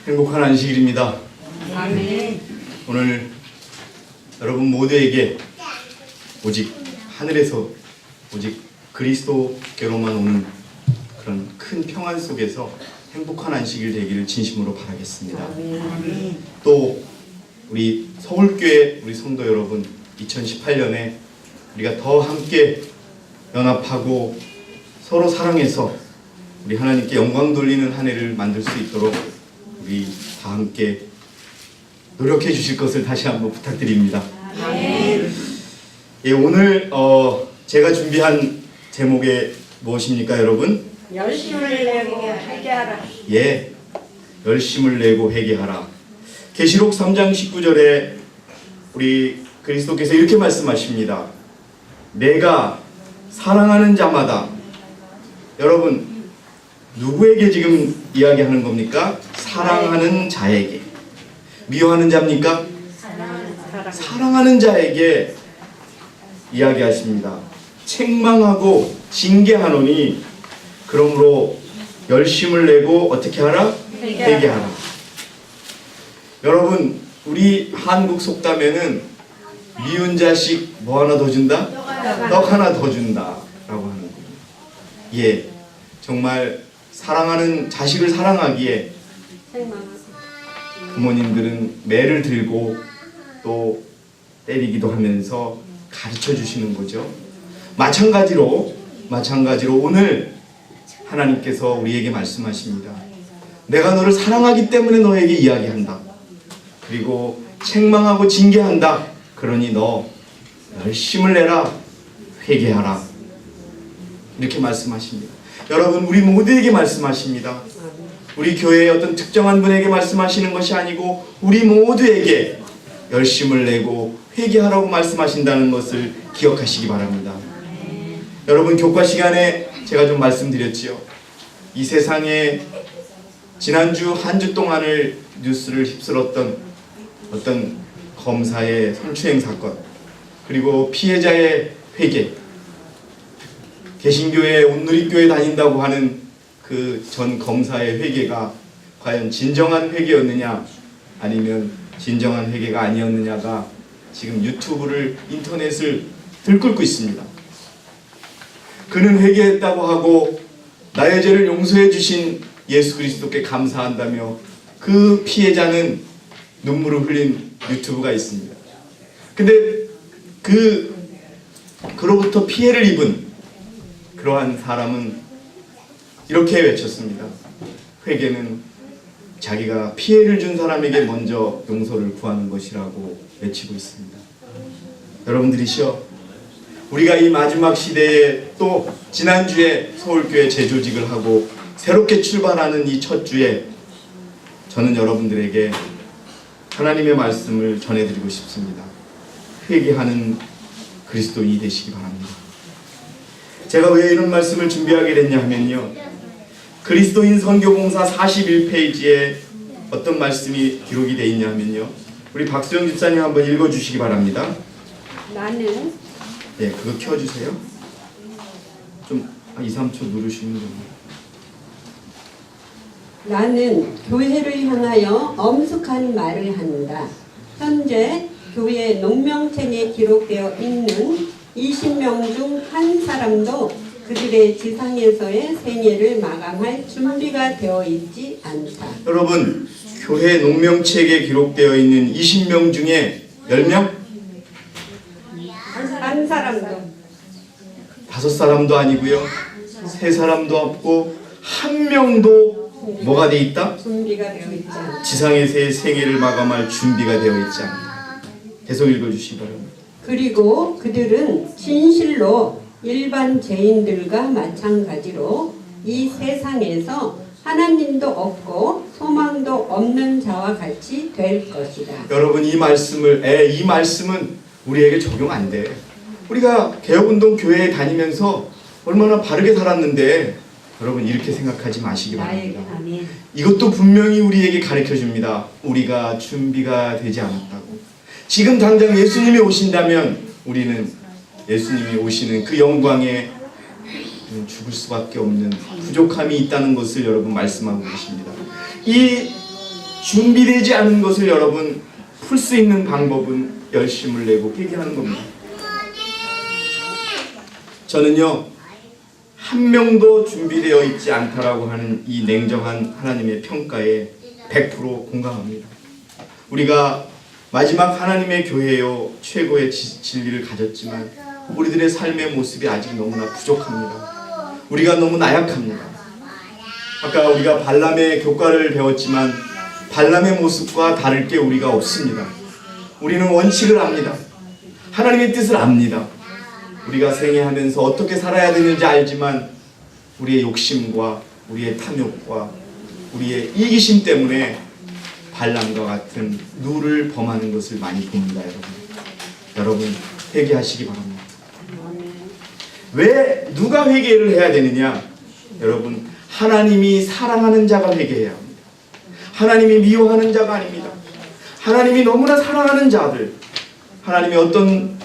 행복한 안식일입니다. 아멘. 오늘 여러분 모두에게 오직 하늘에서 오직 그리스도께로만 오는 그런 큰 평안 속에서 행복한 안식일 되기를 진심으로 바라겠습니다. 또 우리 서울교회 우리 성도 여러분, 2018년에 우리가 더 함께 연합하고 서로 사랑해서 우리 하나님께 영광 돌리는 한 해를 만들 수 있도록 우리 다 함께 노력해 주실 것을 다시 한번 부탁드립니다. 예, 오늘 제가 준비한 제목이 무엇입니까, 여러분? 열심을 내고 회개하라. 예, 열심을 내고 회개하라. 계시록 3장 19절에 우리 그리스도께서 이렇게 말씀하십니다. 내가 사랑하는 자마다. 여러분, 누구에게 지금 이야기하는 겁니까? 사랑하는 자에게. 미워하는 자입니까? 사랑하는 자에게 이야기하십니다. 책망하고 징계하노니 그러므로 열심을 내고 어떻게 하라? 회개하라. 여러분, 우리 한국 속담에는 미운 자식 뭐 하나 더 준다? 떡 하나 더 준다 라고 하는 거예요. 예, 정말 사랑하는 자식을 사랑하기에 부모님들은 매를 들고 또 때리기도 하면서 가르쳐 주시는 거죠. 마찬가지로 오늘 하나님께서 우리에게 말씀하십니다. 내가 너를 사랑하기 때문에 너에게 이야기한다. 그리고 책망하고 징계한다. 그러니 너 열심을 내라. 회개하라. 이렇게 말씀하십니다. 여러분, 우리 모두에게 말씀하십니다. 우리 교회의 어떤 특정한 분에게 말씀하시는 것이 아니고 우리 모두에게 열심을 내고 회개하라고 말씀하신다는 것을 기억하시기 바랍니다. 여러분, 교과 시간에 제가 좀 말씀드렸지요. 이 세상에 지난주 한 주 동안을 뉴스를 휩쓸었던 어떤 검사의 성추행 사건, 그리고 피해자의 회개, 개신교회 온누리교회 다닌다고 하는 그 전 검사의 회개가 과연 진정한 회개였느냐 아니면 진정한 회개가 아니었느냐가 지금 유튜브를, 인터넷을 들끓고 있습니다. 그는 회개했다고 하고 나의 죄를 용서해 주신 예수 그리스도께 감사한다며 그 피해자는 눈물을 흘린 유튜브가 있습니다. 근데 그로부터 피해를 입은 그러한 사람은 이렇게 외쳤습니다. 회개는 자기가 피해를 준 사람에게 먼저 용서를 구하는 것이라고 외치고 있습니다. 여러분들이시여, 우리가 이 마지막 시대에 또 지난주에 서울교회 재조직을 하고 새롭게 출발하는 이 첫 주에 저는 여러분들에게 하나님의 말씀을 전해드리고 싶습니다. 회개하는 그리스도인이 되시기 바랍니다. 제가 왜 이런 말씀을 준비하게 됐냐 하면요, 그리스도인 선교봉사 41페이지에 어떤 말씀이 기록이 되어 있냐 하면요, 우리 박수영 집사님 한번 읽어주시기 바랍니다. 나는 네, 그거 켜주세요. 좀 2, 3초 누르시면 됩니다. 나는 교회를 향하여 엄숙한 말을 한다. 현재 교회 농명책에 기록되어 있는 20명 중 한 사람도 그들의 지상에서의 생애를 마감할 준비가 되어 있지 않다. 여러분, 교회 농명책에 기록되어 있는 20명 중에 10명? 한 사람도. 5사람도 아니고요, 3사람도 없고 1명도 뭐가 되어 있다? 준비가 되어 있지 않다. 지상에서의 생애를 마감할 준비가 되어 있지 않다. 계속 읽어주시기 바랍니다. 그리고 그들은 진실로 일반 죄인들과 마찬가지로 이 세상에서 하나님도 없고 소망도 없는 자와 같이 될 것이다. 여러분, 이 말씀은 우리에게 적용 안 돼. 우리가 개혁운동 교회에 다니면서 얼마나 바르게 살았는데, 여러분 이렇게 생각하지 마시기 바랍니다. 이것도 분명히 우리에게 가르쳐 줍니다. 우리가 준비가 되지 않았다고. 지금 당장 예수님이 오신다면 우리는 예수님이 오시는 그 영광에 죽을 수밖에 없는 부족함이 있다는 것을 여러분 말씀하고 계십니다. 이 준비되지 않은 것을 여러분 풀 수 있는 방법은 열심을 내고 회개하는 겁니다. 저는요, 한 명도 준비되어 있지 않다라고 하는 이 냉정한 하나님의 평가에 100% 공감합니다. 우리가 마지막 하나님의 교회요 최고의 진리를 가졌지만 우리들의 삶의 모습이 아직 너무나 부족합니다. 우리가 너무 나약합니다. 아까 우리가 발람의 교과를 배웠지만 발람의 모습과 다를 게 우리가 없습니다. 우리는 원칙을 압니다. 하나님의 뜻을 압니다. 우리가 생애하면서 어떻게 살아야 되는지 알지만 우리의 욕심과 우리의 탐욕과 우리의 이기심 때문에 발람과 같은 누를 범하는 것을 많이 봅니다. 여러분 회개하시기 바랍니다. 왜 누가 회개를 해야 되느냐? 여러분 하나님이 사랑하는 자가 회개해야 합니다. 하나님이 미워하는 자가 아닙니다. 하나님이 너무나 사랑하는 자들, 하나님이 어떤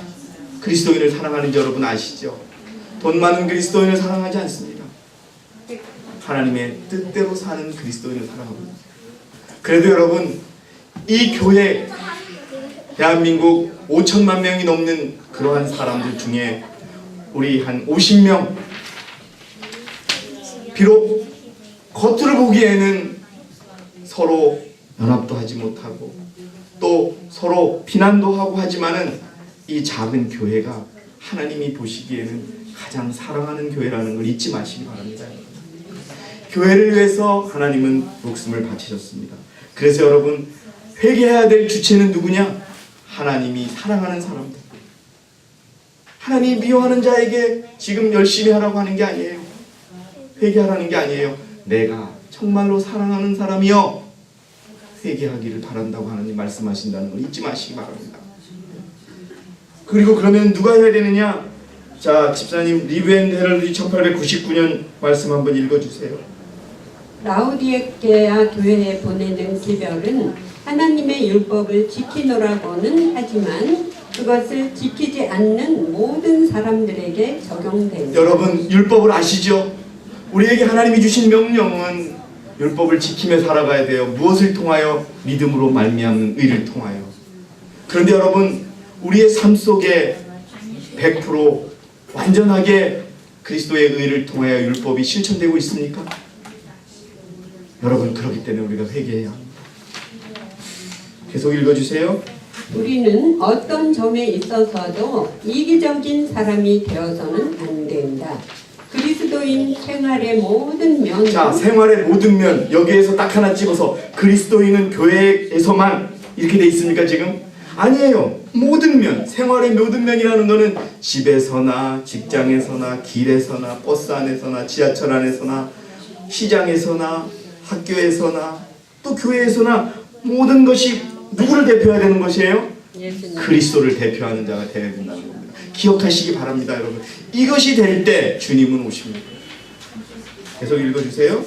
그리스도인을 사랑하는지 여러분 아시죠? 돈 많은 그리스도인을 사랑하지 않습니다. 하나님의 뜻대로 사는 그리스도인을 사랑합니다. 그래도 여러분 이 교회 대한민국 5천만 명이 넘는 그러한 사람들 중에 우리 한 50명, 비록 겉으로 보기에는 서로 연합도 하지 못하고 또 서로 비난도 하고 하지만은 이 작은 교회가 하나님이 보시기에는 가장 사랑하는 교회라는 걸 잊지 마시기 바랍니다. 교회를 위해서 하나님은 목숨을 바치셨습니다. 그래서 여러분 회개해야 될 주체는 누구냐? 하나님이 사랑하는 사람들. 하나님이 미워하는 자에게 지금 열심히 하라고 하는 게 아니에요. 회개하라는 게 아니에요. 내가 정말로 사랑하는 사람이여 회개하기를 바란다고 하나님 말씀하신다는 걸 잊지 마시기 바랍니다. 그리고 그러면 누가 해야 되느냐? 자, 집사님 리브 앤드 헤럴드 1899년 말씀 한번 읽어주세요. 라우디게아 교회에 보내는 기별은 하나님의 율법을 지키노라고는 하지만 그것을 지키지 않는 모든 사람들에게 적용됩니다. 여러분 율법을 아시죠? 우리에게 하나님이 주신 명령은 율법을 지키며 살아가야 돼요. 무엇을 통하여? 믿음으로 말미암는 의를 통하여. 그런데 여러분 우리의 삶 속에 100% 완전하게 그리스도의 의를 통하여 율법이 실천되고 있습니까? 여러분 그렇기 때문에 우리가 회개해야 합니다. 계속 읽어주세요. 우리는 어떤 점에 있어서도 이기적인 사람이 되어서는 안 된다. 그리스도인 생활의 모든 면. 자, 생활의 모든 면 여기에서 딱 하나 찍어서 그리스도인은 교회에서만 이렇게 돼 있습니까 지금? 아니에요. 모든 면, 생활의 모든 면이라는 것은 집에서나 직장에서나 길에서나 버스 안에서나 지하철 안에서나 시장에서나 학교에서나 또 교회에서나 모든 것이 누구를 대표해야 되는 것이에요? 그리스도를 대표하는 자가 되어야 된다는 겁니다. 기억하시기 바랍니다, 여러분. 이것이 될 때 주님은 오십니다. 계속 읽어주세요.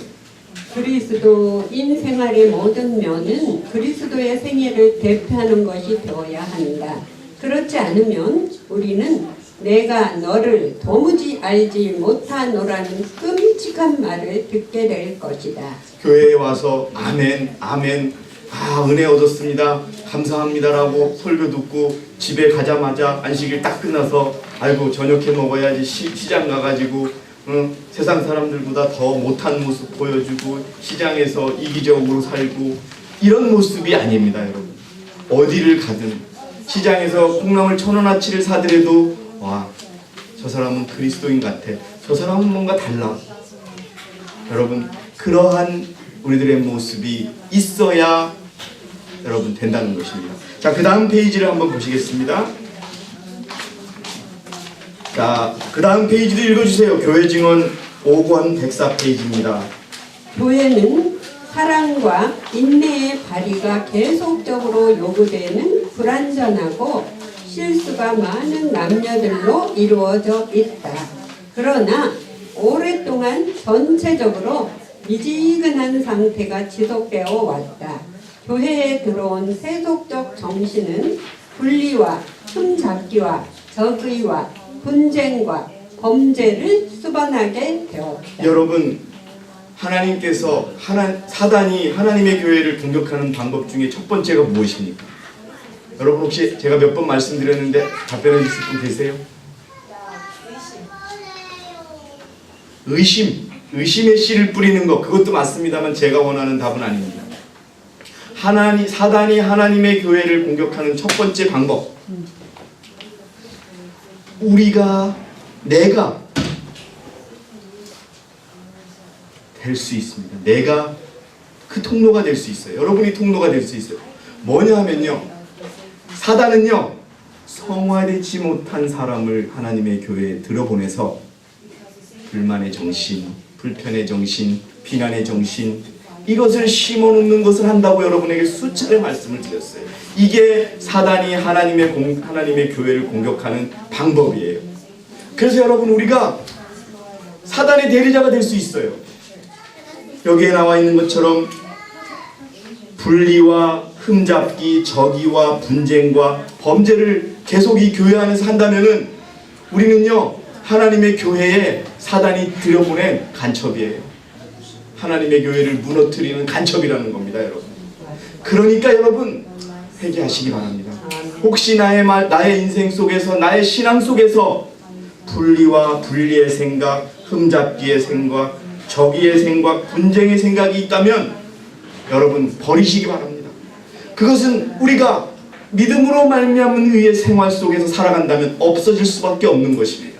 그리스도인 생활의 모든 면은 그리스도의 생애를 대표하는 것이 되어야 한다. 그렇지 않으면 우리는 내가 너를 도무지 알지 못하노라는 끔찍한 말을 듣게 될 것이다. 교회에 와서 아멘, 아멘, 아 은혜 얻었습니다, 감사합니다라고 설교 듣고 집에 가자마자 안식일 딱 끝나서 아이고 저녁에 먹어야지 시장 가가지고 세상 사람들보다 더 못한 모습 보여주고 시장에서 이기적으로 살고 이런 모습이 아닙니다, 여러분. 어디를 가든 시장에서 콩나물 1,000원어치를 사더라도 와, 저 사람은 그리스도인 같아, 저 사람은 뭔가 달라. 여러분 그러한 우리들의 모습이 있어야 여러분 된다는 것입니다. 자, 그 다음 페이지를 한번 보시겠습니다. 자, 그 다음 페이지도 읽어주세요. 교회 증언 5권 104페이지입니다. 교회는 사랑과 인내의 발휘가 계속적으로 요구되는 불완전하고 실수가 많은 남녀들로 이루어져 있다. 그러나 오랫동안 전체적으로 미지근한 상태가 지속되어 왔다. 교회에 들어온 세속적 정신은 분리와 흠잡기와 적의와 분쟁과 범죄를 수반하게 되었다. 여러분, 하나님께서 사단이 하나님의 교회를 공격하는 방법 중에 첫 번째가 무엇입니까? 여러분 혹시 제가 몇 번 말씀드렸는데 답변해 주실 분 계세요? 의심의 씨를 뿌리는 것, 그것도 맞습니다만 제가 원하는 답은 아닙니다. 사단이 하나님의 교회를 공격하는 첫 번째 방법, 내가 될 수 있습니다. 내가 그 통로가 될 수 있어요. 여러분이 통로가 될 수 있어요. 뭐냐 하면요, 사단은요, 성화되지 못한 사람을 하나님의 교회에 들어보내서 불만의 정신, 불편의 정신, 비난의 정신, 이것을 심어놓는 것을 한다고 여러분에게 수차례 말씀을 드렸어요. 이게 사단이 하나님의 교회를 공격하는 방법이에요. 그래서 여러분, 우리가 사단의 대리자가 될 수 있어요. 여기에 나와 있는 것처럼 분리와 흠잡기, 적의와 분쟁과 범죄를 계속 이 교회 안에서 한다면은 우리는요, 하나님의 교회에 사단이 들여보낸 간첩이에요. 하나님의 교회를 무너뜨리는 간첩이라는 겁니다, 여러분. 그러니까 여러분, 회개하시기 바랍니다. 혹시 나의 인생 속에서, 나의 신앙 속에서 분리와 분리의 생각, 흠잡기의 생각, 적의의 생각, 분쟁의 생각이 있다면 여러분 버리시기 바랍니다. 그것은 우리가 믿음으로 말미암은 의의 생활 속에서 살아간다면 없어질 수밖에 없는 것입니다.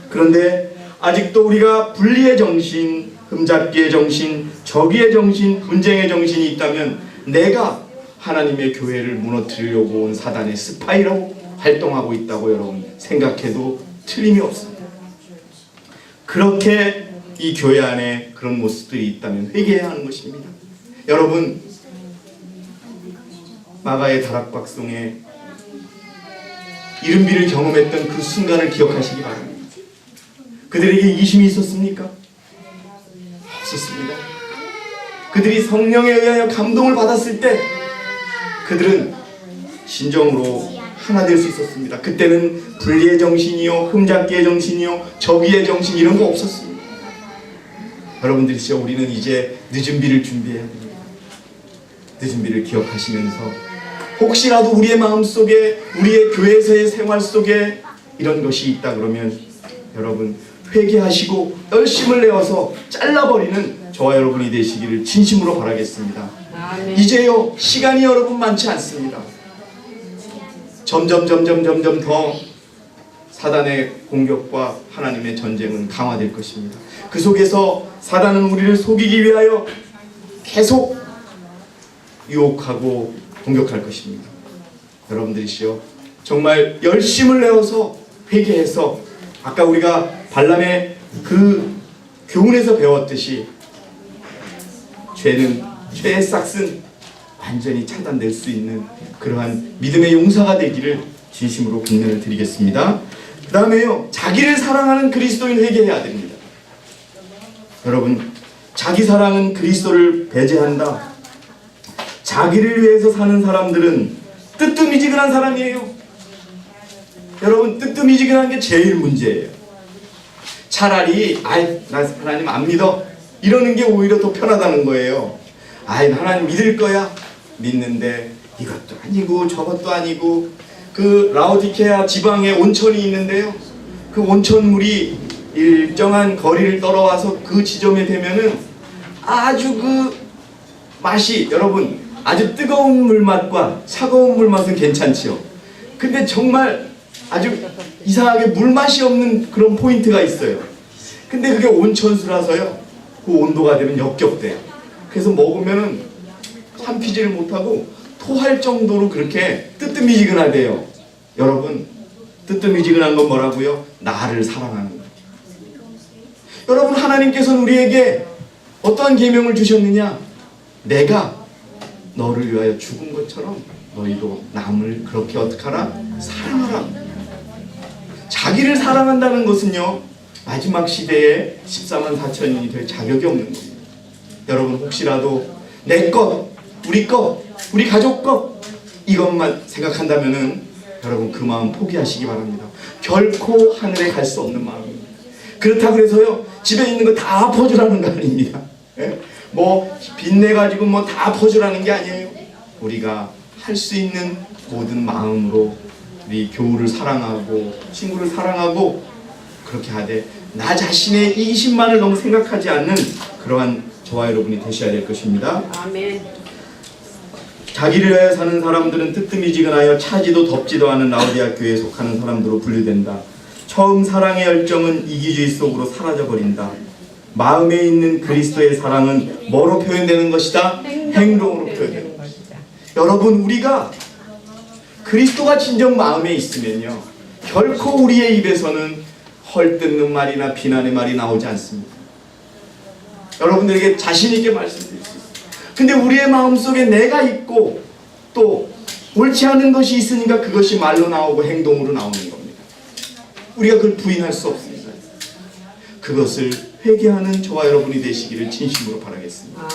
그런데 아직도 우리가 분리의 정신, 흠잡기의 정신, 적의의 정신, 분쟁의 정신이 있다면 내가 하나님의 교회를 무너뜨리려고 온 사단의 스파이로 활동하고 있다고 여러분 생각해도 틀림이 없습니다. 그렇게 이 교회 안에 그런 모습들이 있다면 회개해야 하는 것입니다. 여러분, 마가의 다락방송에 이른비를 경험했던 그 순간을 기억하시기 바랍니다. 그들에게 이심이 있었습니까? 없었습니다. 그들이 성령에 의하여 감동을 받았을 때 그들은 진정으로 하나 될 수 있었습니다. 그때는 분리의 정신이요, 흠잡기의 정신이요, 적의의 정신 이런 거 없었습니다. 여러분들이시여, 우리는 이제 늦은 비를 준비해야 됩니다. 늦은 비를 기억하시면서 혹시라도 우리의 마음속에, 우리의 교회에서의 생활 속에 이런 것이 있다 그러면 여러분 회개하시고 열심을 내어서 잘라버리는 저와 여러분이 되시기를 진심으로 바라겠습니다. 이제요, 시간이 여러분 많지 않습니다. 점점 더 사단의 공격과 하나님의 전쟁은 강화될 것입니다. 그 속에서 사단은 우리를 속이기 위하여 계속 유혹하고 공격할 것입니다. 여러분들이시여, 정말 열심을 내어서 회개해서 아까 우리가 발람의 그 교훈에서 배웠듯이 죄의 싹은 완전히 차단될 수 있는 그러한 믿음의 용사가 되기를 진심으로 권면을 드리겠습니다. 그 다음에요, 자기를 사랑하는 그리스도인 회개해야 됩니다. 여러분, 자기 사랑은 그리스도를 배제한다. 자기를 위해서 사는 사람들은 뜨뜻미지근한 사람이에요. 여러분, 뜨뜻미지근한 게 제일 문제예요. 차라리 나 하나님 안 믿어 이러는 게 오히려 더 편하다는 거예요. 하나님 믿을 거야. 믿는데 이것도 아니고 저것도 아니고. 그 라오디케아 지방에 온천이 있는데요, 그 온천물이 일정한 거리를 떨어와서 그 지점에 되면은 아주 그 맛이, 여러분, 아주 뜨거운 물맛과 차가운 물맛은 괜찮지요. 근데 정말 아주 이상하게 물맛이 없는 그런 포인트가 있어요. 근데 그게 온천수라서요, 그 온도가 되면 역겹대요. 그래서 먹으면은 삼키지를 못하고 토할 정도로 그렇게 뜨뜻미지근하대요. 여러분, 뜨뜻미지근한 건 뭐라고요? 나를 사랑하는 거예요. 여러분, 하나님께서는 우리에게 어떠한 계명을 주셨느냐? 내가 너를 위하여 죽은 것처럼 너희도 남을 그렇게 어떻게 하라? 사랑하라. 자기를 사랑한다는 것은요, 마지막 시대에 14만 4천인이 될 자격이 없는 겁니다. 여러분, 혹시라도 내 것, 우리 것, 우리 가족 것, 이것만 생각한다면은 여러분 그 마음 포기하시기 바랍니다. 결코 하늘에 갈 수 없는 마음입니다. 그렇다고 해서요 집에 있는 거 다 퍼주라는 거 아닙니다. 예? 뭐 빚내가지고 뭐 다 퍼주라는 게 아니에요. 우리가 할 수 있는 모든 마음으로 우리 교우를 사랑하고 친구를 사랑하고 그렇게 하되 나 자신의 이기심만을 너무 생각하지 않는 그러한 저와 여러분이 되셔야 될 것입니다. 아멘. 자기를 위하여 사는 사람들은 뜨뜻미지근하여 차지도 덥지도 않은 라오디아 교회에 속하는 사람들로 분류된다. 처음 사랑의 열정은 이기주의 속으로 사라져버린다. 마음에 있는 그리스도의 사랑은 뭐로 표현되는 것이다? 행동으로 표현되는 것이다. 여러분 우리가 그리스도가 진정 마음에 있으면요 결코 우리의 입에서는 헐뜯는 말이나 비난의 말이 나오지 않습니다. 여러분들에게 자신 있게 말씀드릴 수 있습니다. 근데 우리의 마음속에 내가 있고 또 옳지 않은 것이 있으니까 그것이 말로 나오고 행동으로 나오는 겁니다. 우리가 그걸 부인할 수 없습니다. 그것을 회개하는 저와 여러분이 되시기를 진심으로 바라겠습니다.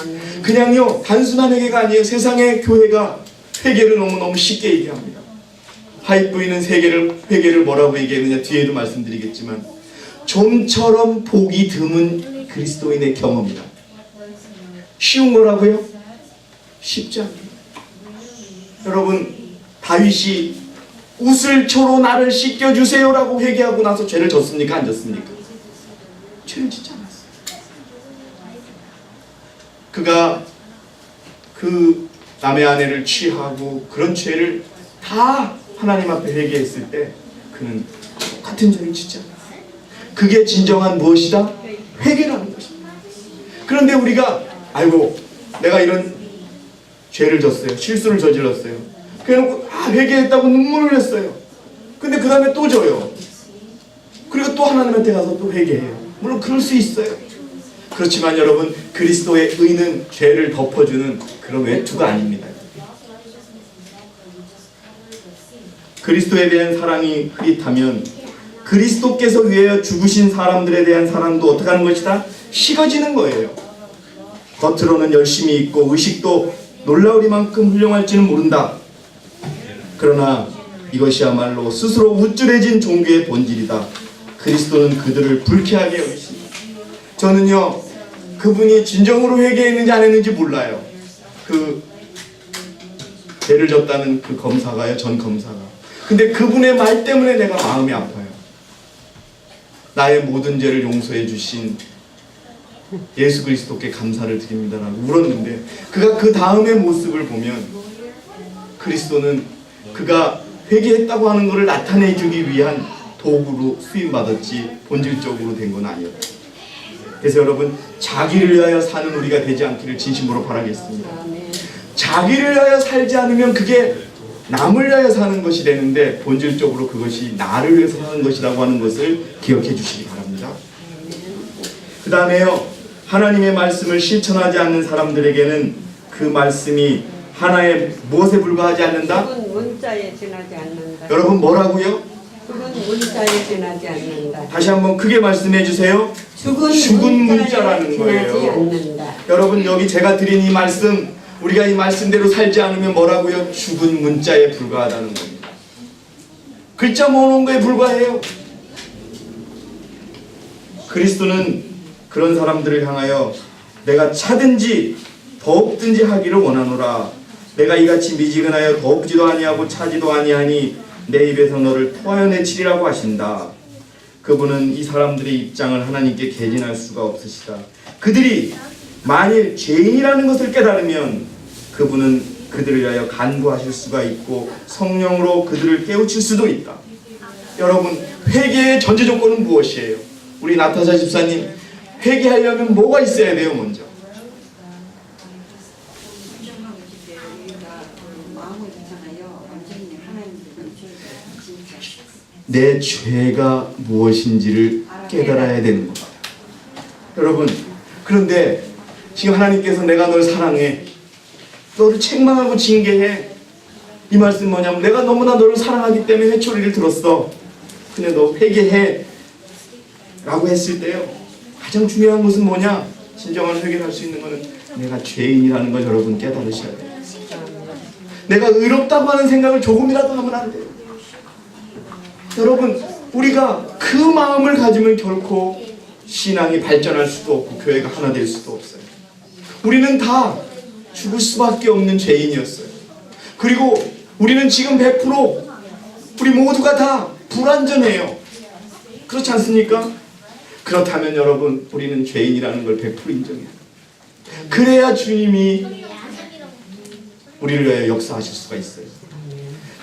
그냥요 단순한 회개가 아니에요. 세상의 교회가 회개를 너무너무 쉽게 얘기합니다. 하이브이는 회개를 뭐라고 얘기했느냐 뒤에도 말씀드리겠지만 좀처럼 보기 드문 그리스도인의 경험이다. 쉬운 거라고요? 쉽지 않습니다. 여러분 다윗이 우슬초로 나를 씻겨주세요 라고 회개하고 나서 죄를 졌습니까? 안 졌습니까? 죄를 짓지 않았어요. 그가 그 남의 아내를 취하고 그런 죄를 다 하나님 앞에 회개했을 때 그는 똑같은 죄를 짓지 않았어요. 그게 진정한 무엇이다? 회개라는 것입니다. 그런데 우리가 아이고 내가 이런 죄를 졌어요. 실수를 저질렀어요. 그래놓고 회개했다고 눈물을 흘렸어요. 근데 그 다음에 또 져요. 그리고 또 하나님한테 가서 또 회개해요. 물론 그럴 수 있어요. 그렇지만 여러분 그리스도의 의는 죄를 덮어주는 그런 외투가 아닙니다. 그리스도에 대한 사랑이 흐릿하면 그리스도께서 위하여 죽으신 사람들에 대한 사랑도 어떻게 하는 것이다? 식어지는 거예요. 겉으로는 열심히 있고 의식도 놀라우리만큼 훌륭할지는 모른다. 그러나 이것이야말로 스스로 우쭐해진 종교의 본질이다. 그리스도는 그들을 불쾌하게 여기십니다. 저는요 그분이 진정으로 회개했는지 안 했는지 몰라요. 그 죄를 졌다는 그 검사가요, 전 검사가. 근데 그분의 말 때문에 내가 마음이 아파요. 나의 모든 죄를 용서해 주신 예수 그리스도께 감사를 드립니다라고 울었는데 그가 그 다음의 모습을 보면 그리스도는 그가 회개했다고 하는 것을 나타내주기 위한 도구로 수임받았지 본질적으로 된 건 아니었다. 그래서 여러분 자기를 위하여 사는 우리가 되지 않기를 진심으로 바라겠습니다. 자기를 위하여 살지 않으면 그게 남을 위하여 사는 것이 되는데 본질적으로 그것이 나를 위해서 사는 것이라고 하는 것을 기억해 주시기 바랍니다. 그 다음에요 하나님의 말씀을 실천하지 않는 사람들에게는 그 말씀이 하나의 무엇에 불과하지 않는다? 죽은 문자에 지나지 않는다. 여러분 뭐라고요? 죽은 문자에 지나지 않는다. 다시 한번 크게 말씀해 주세요. 죽은 문자라는 거예요. 않는다. 여러분 여기 제가 드린 이 말씀 우리가 이 말씀대로 살지 않으면 뭐라고요? 죽은 문자에 불과하다는 겁니다. 글자 모으는 거에 불과해요. 그리스도는 그런 사람들을 향하여 내가 차든지 더욱든지 하기를 원하노라. 내가 이같이 미지근하여 더욱지도 아니하고 차지도 아니하니 내 입에서 너를 토하여내치리라고 하신다. 그분은 이 사람들의 입장을 하나님께 개진할 수가 없으시다. 그들이 만일 죄인이라는 것을 깨달으면 그분은 그들을 위하여 간구하실 수가 있고 성령으로 그들을 깨우칠 수도 있다. 여러분 회개의 전제 조건은 무엇이에요? 우리 나타샤 집사님 회개하려면 뭐가 있어야 돼요? 먼저 내 죄가 무엇인지를 깨달아야 되는 겁니다. 여러분 그런데 지금 하나님께서 내가 널 사랑해 너를 책망하고 징계해 이 말씀 뭐냐면 내가 너무나 너를 사랑하기 때문에 회초리를 들었어. 근데 너 회개해 라고 했을 때요 가장 중요한 것은 뭐냐? 진정한 회개를 할 수 있는 것은 내가 죄인이라는 걸 여러분 깨달으셔야 돼요. 내가 의롭다고 하는 생각을 조금이라도 하면 안 돼요. 여러분, 우리가 그 마음을 가지면 결코 신앙이 발전할 수도 없고 교회가 하나 될 수도 없어요. 우리는 다 죽을 수밖에 없는 죄인이었어요. 그리고 우리는 지금 100% 우리 모두가 다 불완전해요. 그렇지 않습니까? 그렇다면 여러분, 우리는 죄인이라는 걸 100% 인정해요. 그래야 주님이 우리를 위하여 역사하실 수가 있어요.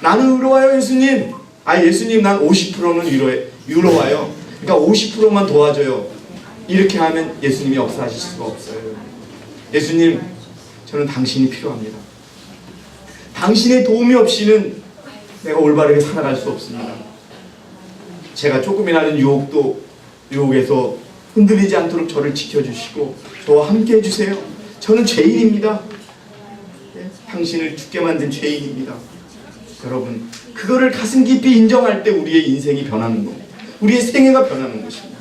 나는 의로워요, 예수님. 예수님, 난 50%는 의로워요. 그러니까 50%만 도와줘요. 이렇게 하면 예수님이 역사하실 수가 없어요. 예수님, 저는 당신이 필요합니다. 당신의 도움이 없이는 내가 올바르게 살아갈 수 없습니다. 제가 조금이라는 유혹에서 흔들리지 않도록 저를 지켜주시고 저와 함께 해주세요. 저는 죄인입니다. 당신을 죽게 만든 죄인입니다. 여러분, 그거를 가슴 깊이 인정할 때 우리의 인생이 변하는 겁니다. 우리의 생애가 변하는 것입니다.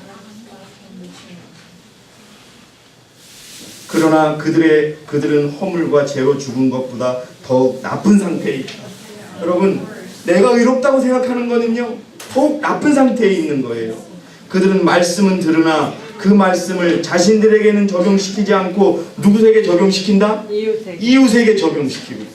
그러나 그들은 허물과 죄로 죽은 것보다 더욱 나쁜 상태에 있다. 여러분, 내가 의롭다고 생각하는 거는요, 더욱 나쁜 상태에 있는 거예요. 그들은 말씀은 들으나 그 말씀을 자신들에게는 적용시키지 않고 누구에게 적용시킨다? 이웃에게 적용시키고 있다.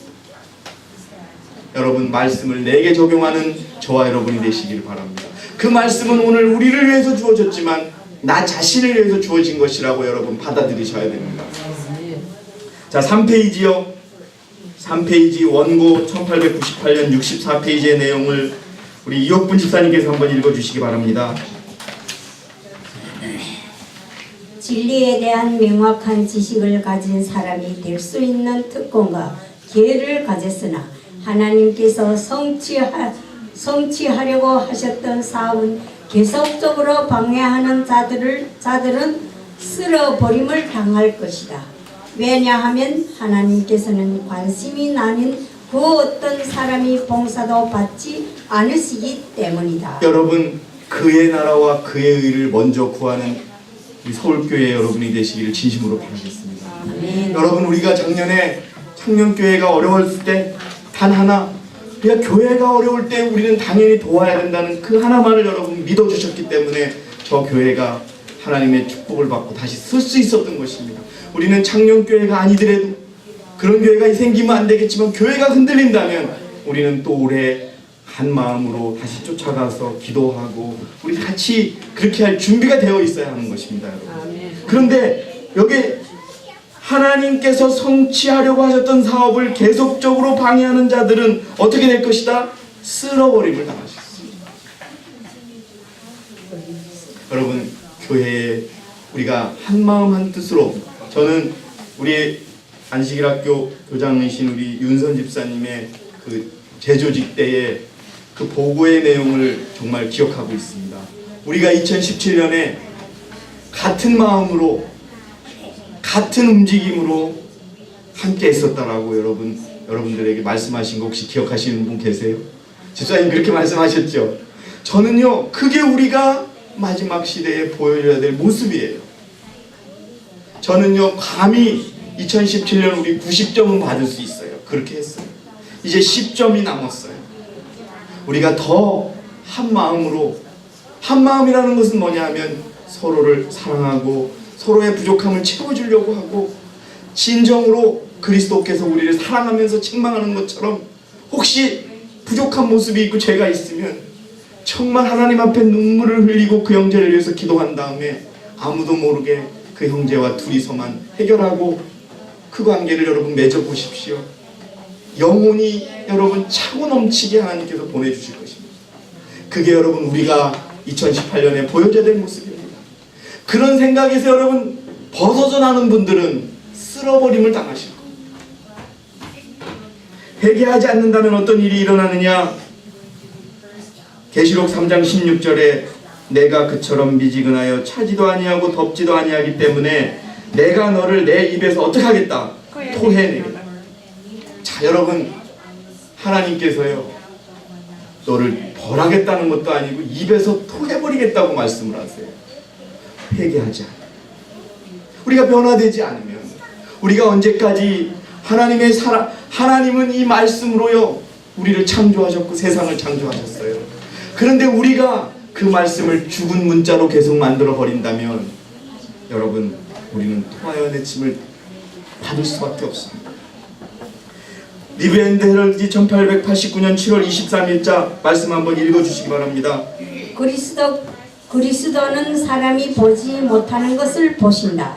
여러분, 말씀을 내게 적용하는 저와 여러분이 되시기를 바랍니다. 그 말씀은 오늘 우리를 위해서 주어졌지만 나 자신을 위해서 주어진 것이라고 여러분 받아들이셔야 됩니다. 자, 3페이지요. 3페이지 원고 1898년 64페이지의 내용을 우리 이옥분 집사님께서 한번 읽어주시기 바랍니다. 진리에 대한 명확한 지식을 가진 사람이 될 수 있는 특권과 기회를 가졌으나 하나님께서 성취하려고 하셨던 사업은 계속적으로 방해하는 자들은 쓸어버림을 당할 것이다. 왜냐하면 하나님께서는 관심이 나는 그 어떤 사람이 봉사도 받지 않으시기 때문이다. 여러분, 그의 나라와 그의 의를 먼저 구하는 우리 서울교회 여러분이 되시기를 진심으로 바라겠습니다. 아멘. 여러분, 우리가 작년에 청년교회가 어려웠을 때 단 하나, 우리가 교회가 어려울 때 우리는 당연히 도와야 된다는 그 하나만을 여러분 믿어주셨기 때문에 저 교회가 하나님의 축복을 받고 다시 설 수 있었던 것입니다. 우리는 청년교회가 아니더라도 그런 교회가 생기면 안 되겠지만 교회가 흔들린다면 우리는 또 올해 한 마음으로 다시 쫓아가서 기도하고 우리 같이 그렇게 할 준비가 되어 있어야 하는 것입니다, 여러분. 그런데 여기 하나님께서 성취하려고 하셨던 사업을 계속적으로 방해하는 자들은 어떻게 될 것이다? 쓸어버림을 당하셨습니다. 여러분, 교회에 우리가 한 마음 한 뜻으로, 저는 우리 안식일학교 교장이신 우리 윤선 집사님의 그 재조직 때의 그 보고의 내용을 정말 기억하고 있습니다. 우리가 2017년에 같은 마음으로 같은 움직임으로 함께 했었다라고 여러분들에게 말씀하신 거 혹시 기억하시는 분 계세요? 집사님 그렇게 말씀하셨죠? 저는요, 그게 우리가 마지막 시대에 보여줘야 될 모습이에요. 저는요, 감히 2017년 우리 90점은 받을 수 있어요. 그렇게 했어요. 이제 10점이 남았어요. 우리가 더 한 마음으로, 한 마음이라는 것은 뭐냐 하면 서로를 사랑하고 서로의 부족함을 채워주려고 하고 진정으로 그리스도께서 우리를 사랑하면서 책망하는 것처럼 혹시 부족한 모습이 있고 죄가 있으면 정말 하나님 앞에 눈물을 흘리고 그 형제를 위해서 기도한 다음에 아무도 모르게 그 형제와 둘이서만 해결하고 그 관계를 여러분 맺어보십시오. 영혼이 여러분 차고 넘치게 하나님께서 보내주실 것입니다. 그게 여러분 우리가 2018년에 보여줘야 될 모습입니다. 그런 생각에서 여러분 벗어져 나는 분들은 쓸어버림을 당하실 겁니다. 회개하지 않는다면 어떤 일이 일어나느냐? 계시록 3장 16절에 내가 그처럼 미지근하여 차지도 아니하고 덥지도 아니하기 때문에 내가 너를 내 입에서 어떻게 하겠다? 토해내겠다. 자, 여러분, 하나님께서요, 너를 벌하겠다는 것도 아니고 입에서 토해버리겠다고 말씀을 하세요. 회개하지 않으면, 우리가 변화되지 않으면, 우리가 언제까지 하나님은 이 말씀으로요 우리를 창조하셨고 세상을 창조하셨어요. 그런데 우리가 그 말씀을 죽은 문자로 계속 만들어 버린다면 여러분 우리는 토하여 내침을 받을 수밖에 없습니다. 리브 앤드 헤럴드 1889년 7월 23일자 말씀 한번 읽어주시기 바랍니다. 그리스도는 사람이 보지 못하는 것을 보신다.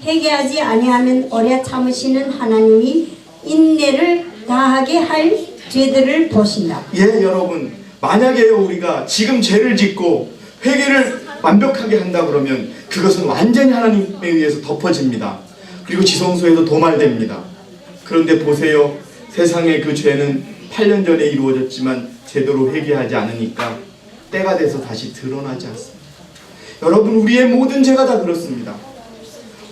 회개하지 아니하면 오래 참으시는 하나님이 인내를 다하게 할 죄들을 보신다. 예, 여러분, 만약에요 우리가 지금 죄를 짓고 회개를 완벽하게 한다 그러면 그것은 완전히 하나님에 의해서 덮어집니다. 그리고 지성소에도 도말됩니다. 그런데 보세요, 세상의 그 죄는 8년 전에 이루어졌지만 제대로 회개하지 않으니까 때가 돼서 다시 드러나지 않습니다. 여러분, 우리의 모든 죄가 다 그렇습니다.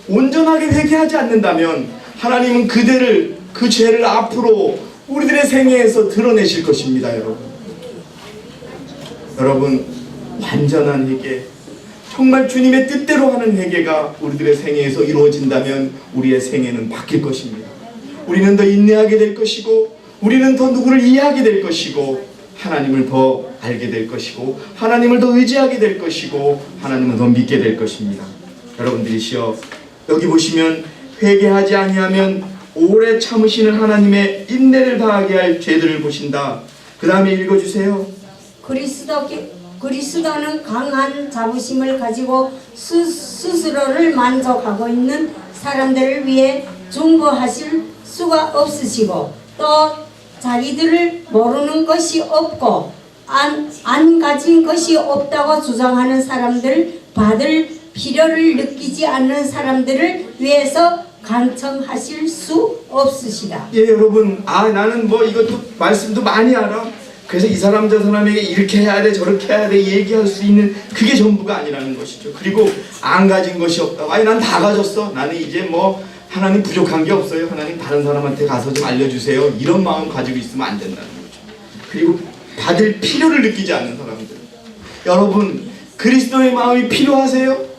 온전하게 회개하지 않는다면 하나님은 그 죄를 앞으로 우리들의 생애에서 드러내실 것입니다. 여러분, 완전한 회개, 정말 주님의 뜻대로 하는 회개가 우리들의 생애에서 이루어진다면 우리의 생애는 바뀔 것입니다. 우리는 더 인내하게 될 것이고, 우리는 더 누구를 이해하게 될 것이고, 하나님을 더 알게 될 것이고, 하나님을 더 의지하게 될 것이고, 하나님을 더 믿게 될 것입니다. 여러분들이시여, 여기 보시면 회개하지 아니하면 오래 참으시는 하나님의 인내를 다하게 할 죄들을 보신다. 그 다음에 읽어주세요. 그리스도는 강한 자부심을 가지고 스스로를 만족하고 있는 사람들을 위해 중보하실 수가 없으시고, 또 자기들을 모르는 것이 없고 안 가진 것이 없다고 주장하는 사람들, 받을 필요를 느끼지 않는 사람들을 위해서 간청하실 수 없으시다. 예, 여러분, 나는 뭐 이것도 말씀도 많이 알아, 그래서 이 사람 저 사람에게 이렇게 해야 돼 저렇게 해야 돼 얘기할 수 있는 그게 전부가 아니라는 것이죠. 그리고 안 가진 것이 없다고, 난 다 가졌어, 나는 이제 뭐 하나님 부족한 게 없어요, 하나님 다른 사람한테 가서 좀 알려주세요, 이런 마음 가지고 있으면 안 된다는 거죠. 그리고 받을 필요를 느끼지 않는 사람들, 여러분, 그리스도의 마음이 필요하세요?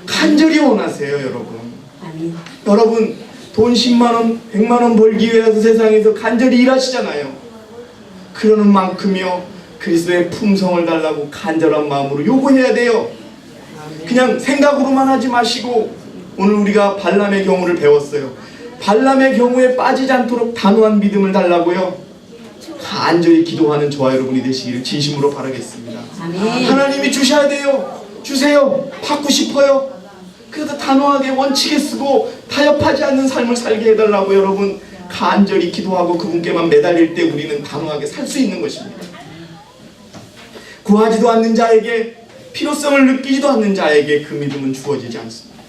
간절히 원하세요, 여러분. 아멘. 여러분, 돈 10만원, 100만원 벌기 위해서 세상에서 간절히 일하시잖아요. 그러는 만큼요 그리스도의 품성을 달라고 간절한 마음으로 요구해야 돼요. 그냥 생각으로만 하지 마시고, 오늘 우리가 발람의 경우를 배웠어요. 발람의 경우에 빠지지 않도록 단호한 믿음을 달라고요 간절히 기도하는 저와 여러분이 되시기를 진심으로 바라겠습니다. 아멘. 하나님이 주셔야 돼요. 주세요. 받고 싶어요. 그래서 단호하게 원칙에 쓰고 타협하지 않는 삶을 살게 해달라고 여러분 간절히 기도하고 그분께만 매달릴 때 우리는 단호하게 살 수 있는 것입니다. 구하지도 않는 자에게, 필요성을 느끼지도 않는 자에게 그 믿음은 주어지지 않습니다.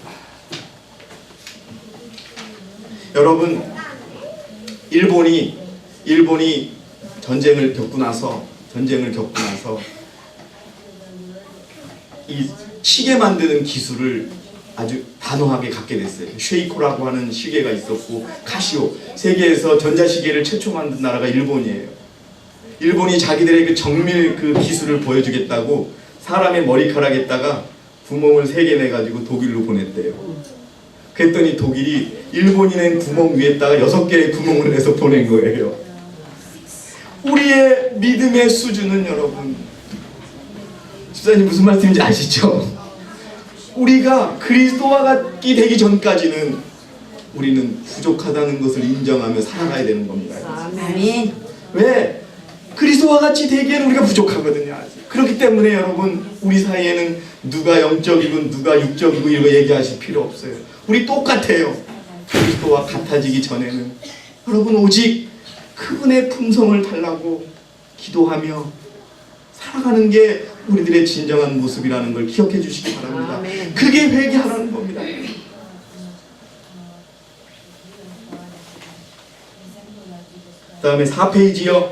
여러분, 일본이 전쟁을 겪고 나서 이 시계 만드는 기술을 아주 단호하게 갖게 됐어요. 쉐이코라고 하는 시계가 있었고, 카시오, 세계에서 전자시계를 최초 만든 나라가 일본이에요. 일본이 자기들의 그 정밀 그 기술을 보여주겠다고 사람의 머리카락에다가 구멍을 3개 내가지고 독일로 보냈대요. 그랬더니 독일이 일본이 낸 구멍 위에다가 6개의 구멍을 내서 보낸 거예요. 우리의 믿음의 수준은 여러분, 집사님 무슨 말씀인지 아시죠? 우리가 그리스도와 같이 되기 전까지는 우리는 부족하다는 것을 인정하며 살아가야 되는 겁니다. 아멘. 왜? 그리스도와 같이 되기에는 우리가 부족하거든요. 아직. 그렇기 때문에 여러분, 우리 사이에는 누가 영적이고 누가 육적이고 이런 거 얘기하실 필요 없어요. 우리 똑같아요. 그리스도와 같아지기 전에는 여러분 오직 그분의 품성을 달라고 기도하며 살아가는 게 우리들의 진정한 모습이라는 걸 기억해 주시기 바랍니다. 아멘. 그게 회개하라는 겁니다. 다음에 4페이지요.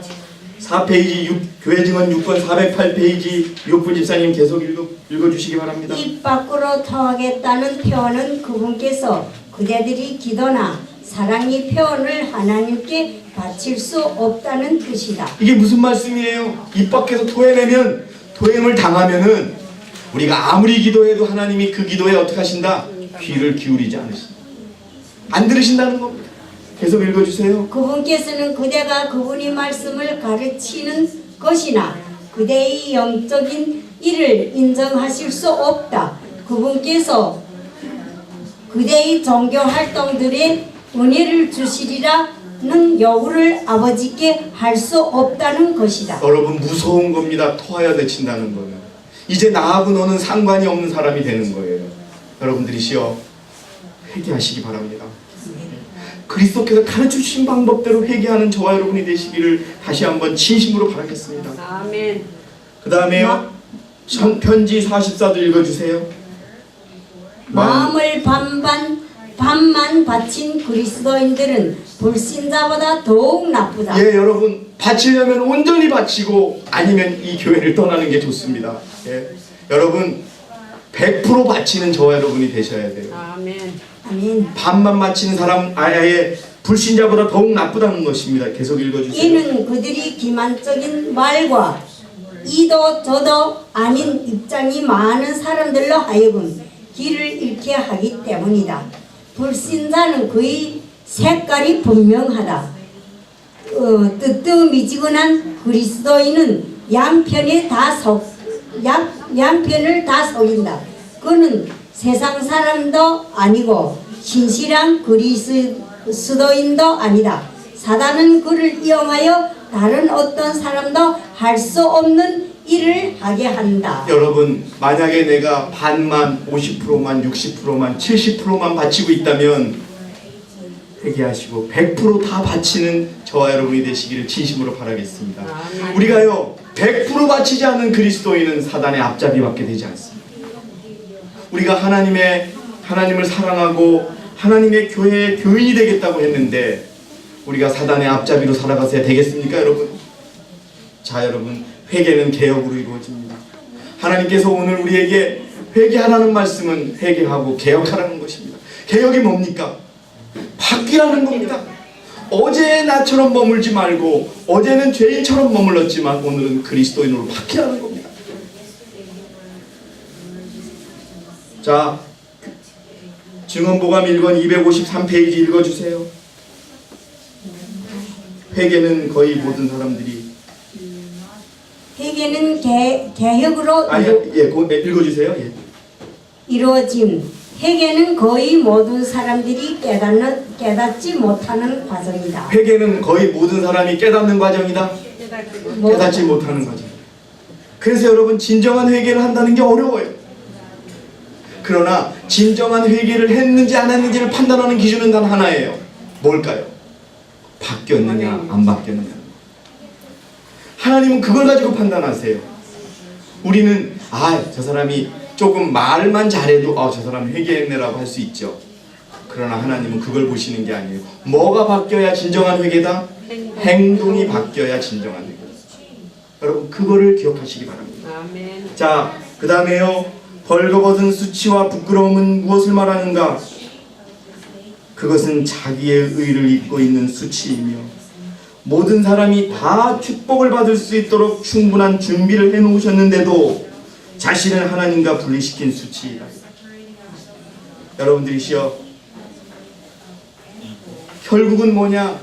4페이지 교회 증언 6번 408페이지 유옥분 집사님 계속 읽어주시기 바랍니다. 입 밖으로 토하겠다는 표현은 그분께서 그대들이 기도나 사랑의 표현을 하나님께 바칠 수 없다는 뜻이다. 이게 무슨 말씀이에요? 입 밖에서 토해내면, 토행을 당하면은 우리가 아무리 기도해도 하나님이 그 기도에 어떻게 하신다? 귀를 기울이지 않으신다. 안 들으신다는 겁니다. 계속 읽어주세요. 그분께서는 그대가 그분이 말씀을 가르치는 것이나 그대의 영적인 일을 인정하실 수 없다. 그분께서 그대의 종교 활동들에 은혜를 주시리라는 요구를 아버지께 할 수 없다는 것이다. 여러분 무서운 겁니다. 토하여 내친다는 거는. 이제 나하고 너는 상관이 없는 사람이 되는 거예요. 여러분들이시여 회개하시기 바랍니다. 그리스도께서 가르쳐주신 방법대로 회개하는 저와 여러분이 되시기를 다시 한번 진심으로 바라겠습니다. 아멘. 그 다음에요. 편지 44도 읽어주세요. 마음을 반만 바친 그리스도인들은 불신자보다 더욱 나쁘다. 예, 여러분 바치려면 온전히 바치고 아니면 이 교회를 떠나는 게 좋습니다. 예, 여러분 100% 바치는 저와 여러분이 되셔야 돼요. 아멘. 아멘. 반만 바치는 사람 아예 불신자보다 더욱 나쁘다는 것입니다. 계속 읽어주세요. 이는 그들이 기만적인 말과 이도 저도 아닌 입장이 많은 사람들로 하여금 길을 잃게 하기 때문이다. 불신자는 그의 색깔이 분명하다. 뜨뜻미지근한 그리스도인은 양편을 다 속인다. 그는 세상 사람도 아니고 신실한 그리스도인도 아니다. 사단은 그를 이용하여 다른 어떤 사람도 할 수 없는 일을 하게 한다. 여러분 만약에 내가 반만 50%만 60%만 70%만 바치고 있다면 회개하시고 100% 다 바치는 저와 여러분이 되시기를 진심으로 바라겠습니다. 우리가요 100% 바치지 않는 그리스도인은 사단의 앞잡이 받게 되지 않습니다. 우리가 하나님을 사랑하고 하나님의 교회의 교인이 되겠다고 했는데 우리가 사단의 앞잡이로 살아가서야 되겠습니까 여러분? 자 여러분 회개는 개혁으로 이루어집니다. 하나님께서 오늘 우리에게 회개하라는 말씀은 회개하고 개혁하라는 것입니다. 개혁이 뭡니까? 바뀌라는 겁니다. 어제의 나처럼 머물지 말고 어제는 죄인처럼 머물렀지만 오늘은 그리스도인으로 바뀌라는 겁니다. 자 증언보감 1권 253페이지 읽어주세요. 회개는 거의 모든 사람들이 회개는 개혁으로 읽어주세요. 예. 이루어짐. 회개는 거의 모든 사람들이 깨닫지 못하는 과정이다. 회개는 거의 모든 사람이 깨닫는 과정이다. 깨닫지 못하는 과정. 그래서 여러분 진정한 회개를 한다는 게 어려워요. 그러나 진정한 회개를 했는지 안 했는지를 판단하는 기준은 단 하나예요. 뭘까요? 바뀌었느냐 안 바뀌었느냐. 하나님은 그걸 가지고 판단하세요. 우리는 저 사람이 조금 말만 잘해도 저 사람 회개했네라고 할 수 있죠. 그러나 하나님은 그걸 보시는 게 아니에요. 뭐가 바뀌어야 진정한 회개다? 행동이 바뀌어야 진정한 회개다. 여러분 그거를 기억하시기 바랍니다. 아멘. 자, 그 다음에요. 벌거벗은 수치와 부끄러움은 무엇을 말하는가? 그것은 자기의 의를 입고 있는 수치이며 모든 사람이 다 축복을 받을 수 있도록 충분한 준비를 해놓으셨는데도 자신을 하나님과 분리시킨 수치이다. 여러분들이시여 결국은 뭐냐?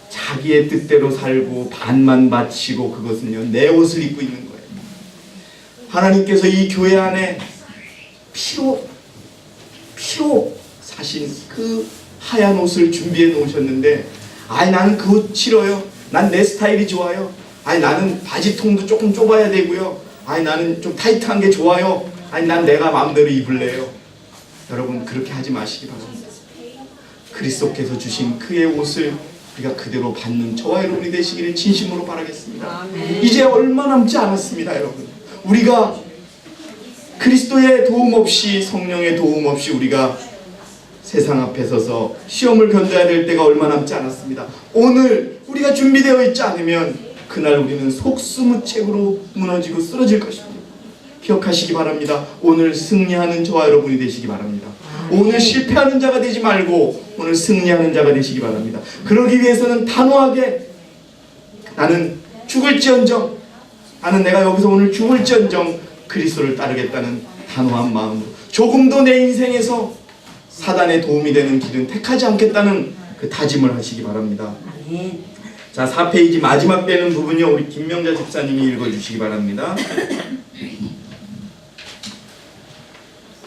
자기의 뜻대로 살고 반만 바치고 그것은요 내 옷을 입고 있는 거예요. 하나님께서 이 교회 안에 피로 사신 그 하얀 옷을 준비해 놓으셨는데 나는 그 옷 싫어요. 난 내 스타일이 좋아요. 나는 바지통도 조금 좁아야 되고요. 나는 좀 타이트한 게 좋아요. 난 내가 마음대로 입을래요. 여러분 그렇게 하지 마시기 바랍니다. 그리스도께서 주신 그의 옷을 우리가 그대로 받는 저와 여러분이 되시기를 진심으로 바라겠습니다. 아멘. 이제 얼마 남지 않았습니다. 여러분 우리가 그리스도의 도움 없이 성령의 도움 없이 우리가 세상 앞에 서서 시험을 견뎌야 될 때가 얼마 남지 않았습니다. 오늘 우리가 준비되어 있지 않으면 그날 우리는 속수무책으로 무너지고 쓰러질 것입니다. 기억하시기 바랍니다. 오늘 승리하는 저와 여러분이 되시기 바랍니다. 오늘 실패하는 자가 되지 말고 오늘 승리하는 자가 되시기 바랍니다. 그러기 위해서는 단호하게 나는 죽을지언정 나는 내가 여기서 오늘 죽을지언정 그리스도를 따르겠다는 단호한 마음으로 조금도 내 인생에서 사단의 도움이 되는 길은 택하지 않겠다는 그 다짐을 하시기 바랍니다. 아멘. 자, 4페이지 마지막 되는 부분요, 우리 김명자 집사님이 읽어주시기 바랍니다.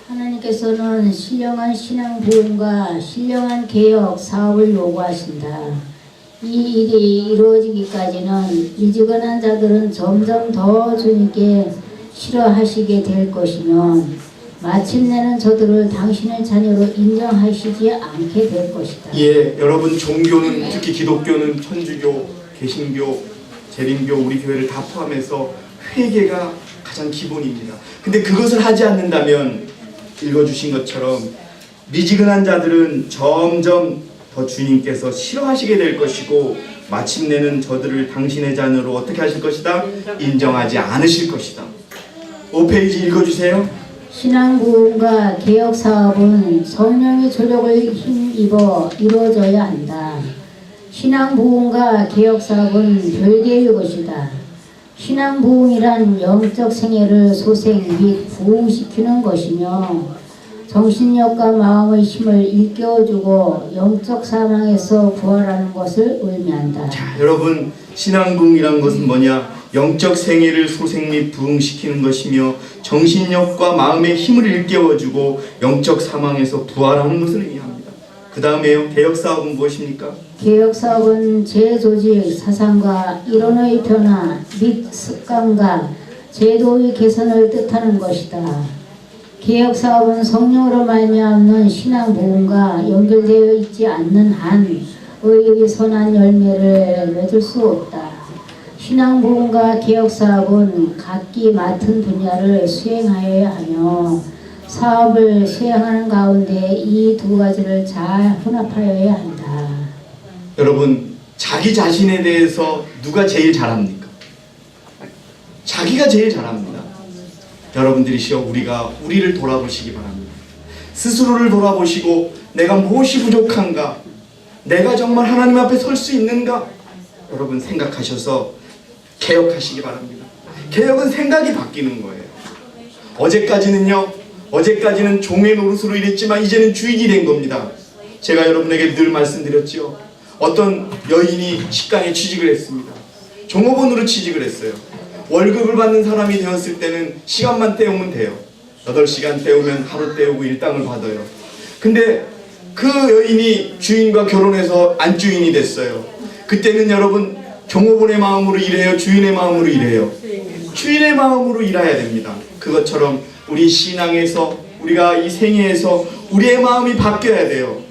하나님께서는 신령한 신앙 부흥과 신령한 개혁 사업을 요구하신다. 이 일이 이루어지기까지는 미지근한 자들은 점점 더 주님께 싫어하시게 될 것이며 마침내는 저들을 당신의 자녀로 인정하시지 않게 될 것이다. 예, 여러분 종교는 특히 기독교는 천주교, 개신교, 재림교 우리 교회를 다 포함해서 회개가 가장 기본입니다. 근데 그것을 하지 않는다면 읽어주신 것처럼 미지근한 자들은 점점 더 주님께서 싫어하시게 될 것이고 마침내는 저들을 당신의 자녀로 어떻게 하실 것이다? 인정하지 않으실 것이다. 5페이지 읽어주세요. 신앙 부흥과 개혁 사업은 성령의 조력을 힘입어 이루어져야 한다. 신앙 부흥과 개혁 사업은 별개의 것이다. 신앙 부흥이란 영적 생애를 소생 및 부흥시키는 것이며 정신력과 마음의 힘을 일깨워주고 영적 사망에서 부활하는 것을 의미한다. 자, 여러분 신앙 부흥이란 것은 뭐냐? 영적 생애를 소생 및 부흥시키는 것이며 정신력과 마음의 힘을 일깨워주고 영적 사망에서 부활하는 것을 의미합니다. 그 다음에요, 개혁 사업은 무엇입니까? 개혁 사업은 제조직 사상과 이론의 변화 및 습관과 제도의 개선을 뜻하는 것이다. 개혁 사업은 성령으로 말미암는 신앙 부흥과 연결되어 있지 않는 한 의의 선한 열매를 맺을 수 없다. 신앙 부흥과 개혁 사업은 각기 맡은 분야를 수행하여야 하며 사업을 수행하는 가운데 이 두 가지를 잘 혼합하여야 한다. 여러분 자기 자신에 대해서 누가 제일 잘합니까? 자기가 제일 잘합니다. 여러분들이시여 우리가 우리를 돌아보시기 바랍니다. 스스로를 돌아보시고 내가 무엇이 부족한가? 내가 정말 하나님 앞에 설 수 있는가? 여러분 생각하셔서 개혁하시기 바랍니다. 개혁은 생각이 바뀌는 거예요. 어제까지는 종의 노릇으로 일했지만 이제는 주인이 된 겁니다. 제가 여러분에게 늘 말씀드렸죠. 어떤 여인이 식당에 취직을 했습니다. 종업원으로 취직을 했어요. 월급을 받는 사람이 되었을 때는 시간만 때우면 돼요. 8시간 때우면 하루 때우고 일당을 받아요. 근데 그 여인이 주인과 결혼해서 안주인이 됐어요. 그때는 여러분 종업원의 마음으로 일해요? 주인의 마음으로 일해요? 주인의 마음으로 일해야 됩니다. 그것처럼 우리 신앙에서 우리가 이 생애에서 우리의 마음이 바뀌어야 돼요.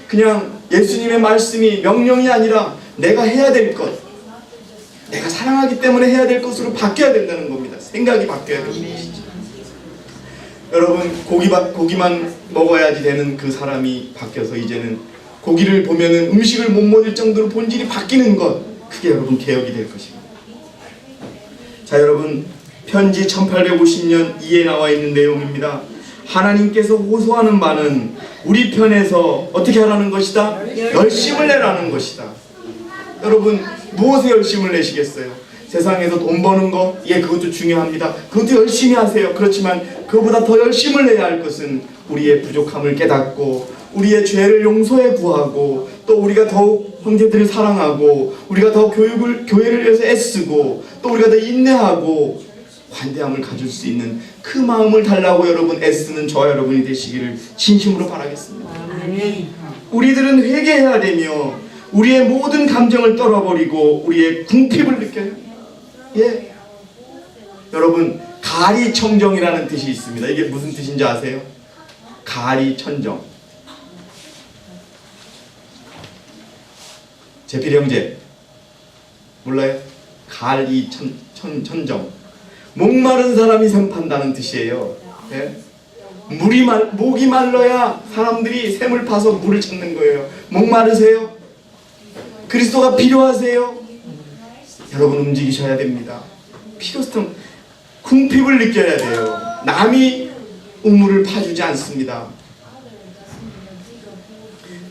그냥 예수님의 말씀이 명령이 아니라 내가 해야 될 것, 내가 사랑하기 때문에 해야 될 것으로 바뀌어야 된다는 겁니다. 생각이 바뀌어야 되는 것이죠. 여러분 고기만 먹어야지 되는 그 사람이 바뀌어서 이제는 고기를 보면은 음식을 못 먹을 정도로 본질이 바뀌는 것, 그게 여러분 개혁이 될 것입니다. 자, 여러분 편지 1850년 2에 나와 있는 내용입니다. 하나님께서 호소하는 바는 우리 편에서 어떻게 하라는 것이다? 열심을 내라는 것이다. 여러분 무엇에 열심을 내시겠어요? 세상에서 돈 버는 거, 예, 그것도 중요합니다. 그것도 열심히 하세요. 그렇지만 그것보다 더 열심을 내야 할 것은 우리의 부족함을 깨닫고 우리의 죄를 용서해 구하고 또 우리가 더욱 형제들을 사랑하고 우리가 더 교회를 위해서 애쓰고 또 우리가 더 인내하고 관대함을 가질 수 있는 그 마음을 달라고 여러분 애쓰는 저와 여러분이 되시기를 진심으로 바라겠습니다. 우리들은 회개해야 되며 우리의 모든 감정을 떨어버리고 우리의 궁핍을 느껴요. 예, 여러분 가리청정이라는 뜻이 있습니다. 이게 무슨 뜻인지 아세요? 가리천정. 제필 형제 몰라요? 가리천정. 목마른 사람이 샘 판다는 뜻이에요. 예? 목이 말라야 사람들이 샘을 파서 물을 찾는 거예요. 목마르세요? 그리스도가 필요하세요? 여러분 움직이셔야 됩니다. 필요성, 궁핍을 느껴야 돼요. 남이 우물을 파주지 않습니다.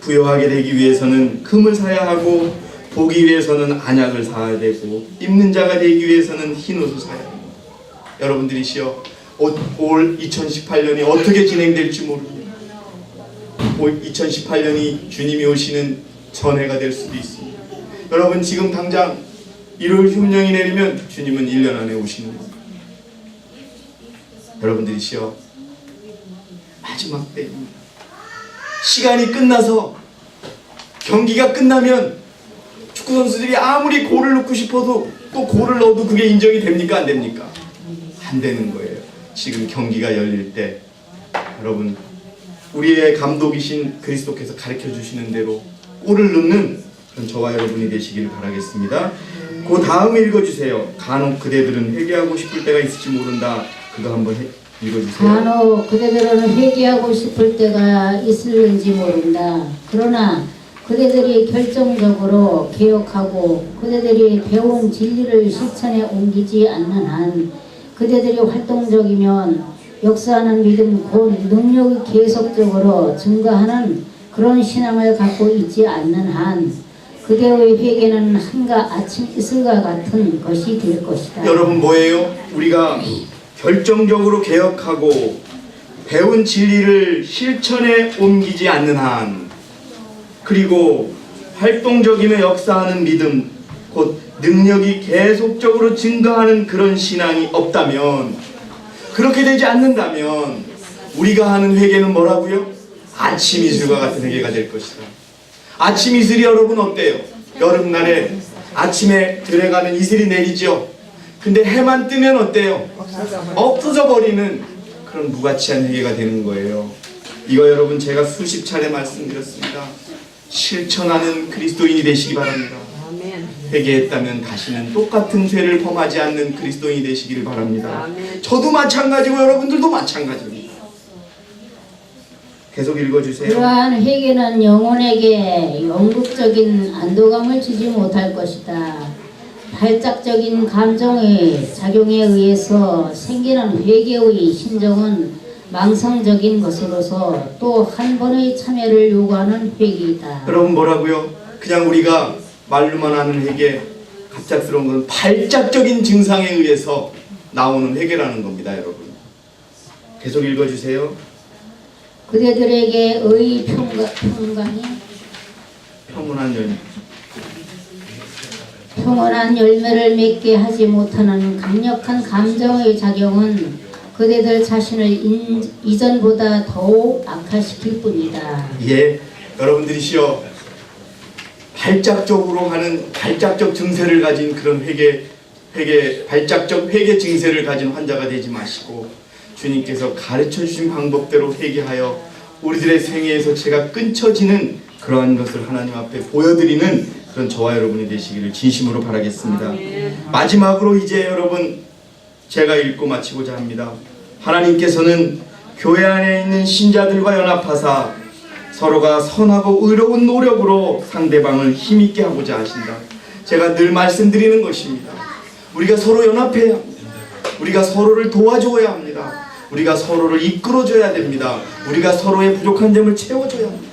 부여하게 되기 위해서는 금을 사야 하고 보기 위해서는 안약을 사야 되고 입는 자가 되기 위해서는 흰옷을 사야 됩니다. 여러분들이시여 올 2018년이 어떻게 진행될지 모릅니다. 올 2018년이 주님이 오시는 전해가 될 수도 있습니다. 여러분 지금 당장 1월 흉령이 내리면 주님은 1년 안에 오시는 겁니다. 여러분들이시여 마지막 때입니다. 시간이 끝나서 경기가 끝나면 축구 선수들이 아무리 골을 넣고 싶어도 또 골을 넣어도 그게 인정이 됩니까? 안 됩니까? 안 되는 거예요. 지금 경기가 열릴 때 여러분 우리의 감독이신 그리스도께서 가르쳐 주시는 대로 골을 넣는 그런 저와 여러분이 되시길 바라겠습니다. 그 다음 읽어주세요. 간혹 그대들은 회개하고 싶을 때가 있을지 모른다. 그거 한번 읽어주세요. 간혹 그대들은 회개하고 싶을 때가 있을는지 모른다. 그러나 그대들이 결정적으로 개혁하고 그대들이 배운 진리를 실천에 옮기지 않는 한 그대들이 활동적이면 역사하는 믿음 곧 능력이 계속적으로 증가하는 그런 신앙을 갖고 있지 않는 한 그대의 회개는 한가 아침 이슬과 같은 것이 될 것이다. 여러분 뭐예요? 우리가 결정적으로 개혁하고 배운 진리를 실천에 옮기지 않는 한 그리고 활동적이며 역사하는 믿음 곧 능력이 계속적으로 증가하는 그런 신앙이 없다면 그렇게 되지 않는다면 우리가 하는 회개는 뭐라고요? 아침 이슬과 같은 회개가 될 것이다. 아침 이슬이 여러분 어때요? 여름날에 아침에 들어가는 이슬이 내리죠. 근데 해만 뜨면 어때요? 없어져 버리는 그런 무가치한 회개가 되는 거예요. 이거 여러분 제가 수십 차례 말씀드렸습니다. 실천하는 그리스도인이 되시기 바랍니다. 회개했다면 다시는 똑같은 죄를 범하지 않는 그리스도인이 되시기를 바랍니다. 저도 마찬가지고 여러분들도 마찬가지입니다. 계속 읽어주세요. 그러한 회개는 영혼에게 영국적인 안도감을 주지 못할 것이다. 발작적인 감정의 작용에 의해서 생기는 회개의 심정은 망성적인 것으로서 또 한 번의 참여를 요구하는 회개이다. 여러분 뭐라고요? 그냥 우리가 말로만 하는 회개, 갑작스러운 건 발작적인 증상에 의해서 나오는 회개라는 겁니다, 여러분. 계속 읽어주세요. 그대들에게 의 평온한 열매를 맺게 하지 못하는 강력한 감정의 작용은 그대들 자신을 이전보다 더욱 악화시킬 뿐이다. 예, 여러분들이시여 발작적으로 하는 발작적 증세를 가진 그런 발작적 회개 증세를 가진 환자가 되지 마시고 주님께서 가르쳐 주신 방법대로 회개하여 우리들의 생애에서 죄가 끊쳐지는 그러한 것을 하나님 앞에 보여드리는 그런 저와 여러분이 되시기를 진심으로 바라겠습니다. 마지막으로 이제 여러분 제가 읽고 마치고자 합니다. 하나님께서는 교회 안에 있는 신자들과 연합하사 서로가 선하고 의로운 노력으로 상대방을 힘있게 하고자 하신다. 제가 늘 말씀드리는 것입니다. 우리가 서로 연합해야 합니다. 우리가 서로를 도와줘야 합니다. 우리가 서로를 이끌어줘야 됩니다. 우리가 서로의 부족한 점을 채워줘야 합니다.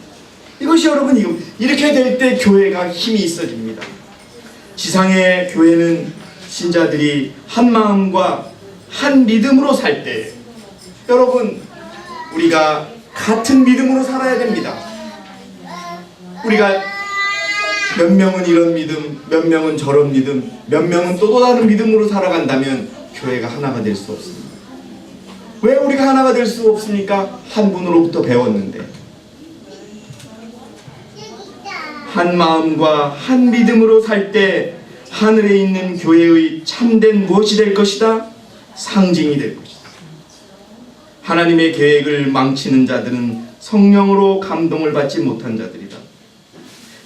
이것이 여러분 이렇게 될 때 교회가 힘이 있어집니다. 지상의 교회는 신자들이 한 마음과 한 믿음으로 살 때 여러분 우리가 같은 믿음으로 살아야 됩니다. 우리가 몇 명은 이런 믿음, 몇 명은 저런 믿음, 몇 명은 또 다른 믿음으로 살아간다면 교회가 하나가 될 수 없습니다. 왜 우리가 하나가 될 수 없습니까? 한 분으로부터 배웠는데 한 마음과 한 믿음으로 살 때 하늘에 있는 교회의 참된 무엇이 될 것이다? 상징이 될 것이다. 하나님의 계획을 망치는 자들은 성령으로 감동을 받지 못한 자들이다.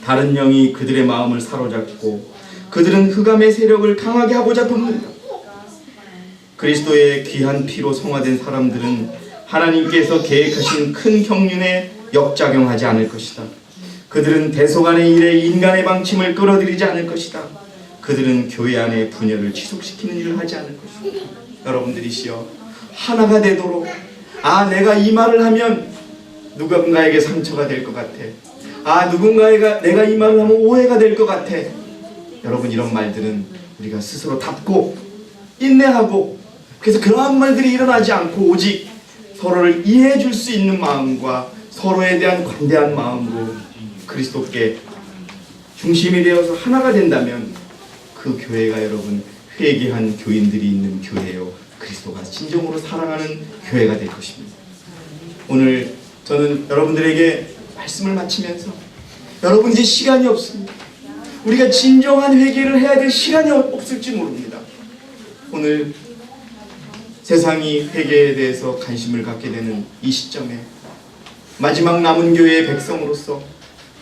다른 영이 그들의 마음을 사로잡고 그들은 흑암의 세력을 강하게 하고자 돕는다. 그리스도의 귀한 피로 성화된 사람들은 하나님께서 계획하신 큰 경륜에 역작용하지 않을 것이다. 그들은 대속안의 일에 인간의 방침을 끌어들이지 않을 것이다. 그들은 교회 안의 분열을 지속시키는 일을 하지 않을 것이다. 여러분들이시여 하나가 되도록 내가 이 말을 하면 누군가에게 상처가 될 것 같아. 내가 이 말을 하면 오해가 될 것 같아. 여러분 이런 말들은 우리가 스스로 닫고 인내하고 그래서 그러한 말들이 일어나지 않고 오직 서로를 이해해 줄 수 있는 마음과 서로에 대한 관대한 마음으로 그리스도께 중심이 되어서 하나가 된다면 그 교회가 여러분 회개한 교인들이 있는 교회요, 그리스도가 진정으로 사랑하는 교회가 될 것입니다. 오늘 저는 여러분들에게 말씀을 마치면서 여러분 이제 시간이 없습니다. 우리가 진정한 회개를 해야 될 시간이 없을지 모릅니다. 오늘 세상이 회개에 대해서 관심을 갖게 되는 이 시점에 마지막 남은 교회의 백성으로서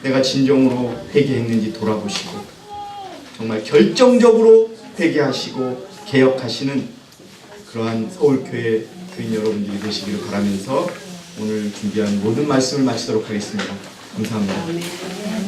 내가 진정으로 회개했는지 돌아보시고 정말 결정적으로 회개하시고 개혁하시는 그러한 서울교회 교인 여러분들이 되시기를 바라면서 오늘 준비한 모든 말씀을 마치도록 하겠습니다. 감사합니다.